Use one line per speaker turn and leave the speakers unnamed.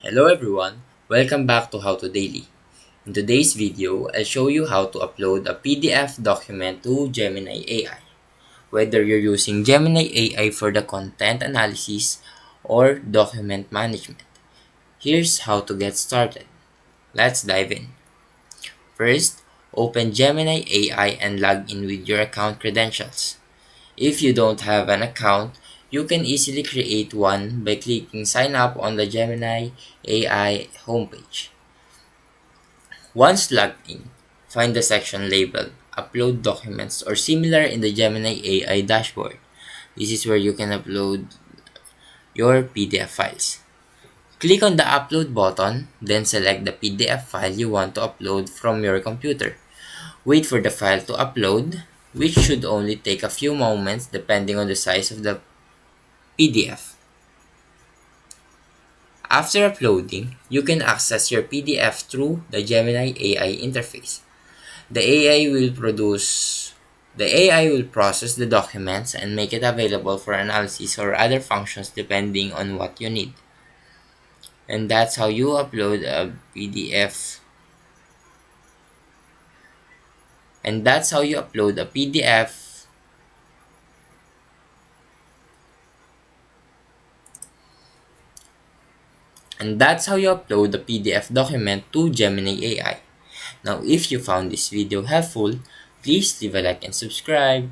Hello everyone, welcome back to How to Daily. In today's video, I'll show you how to upload a PDF document to Gemini AI. Whether you're using Gemini AI for the content analysis or document management. Here's how to get started. Let's dive in. First, open Gemini AI and log in with your account credentials. If you don't have an account, you can easily create one by clicking sign up on the Gemini AI homepage. Once logged in, find the section labeled Upload Documents or similar in the Gemini AI dashboard. This is where you can upload your PDF files. Click on the Upload button, then select the PDF file you want to upload from your computer. Wait for the file to upload, which should only take a few moments depending on the size of the PDF. After uploading, you can access your PDF through the Gemini AI interface. The AI will process the documents and make it available for analysis or other functions depending on what you need. And that's how you upload a PDF. And that's how you upload a PDF. And that's how you upload the PDF document to Gemini AI. Now, if you found this video helpful, please leave a like and subscribe.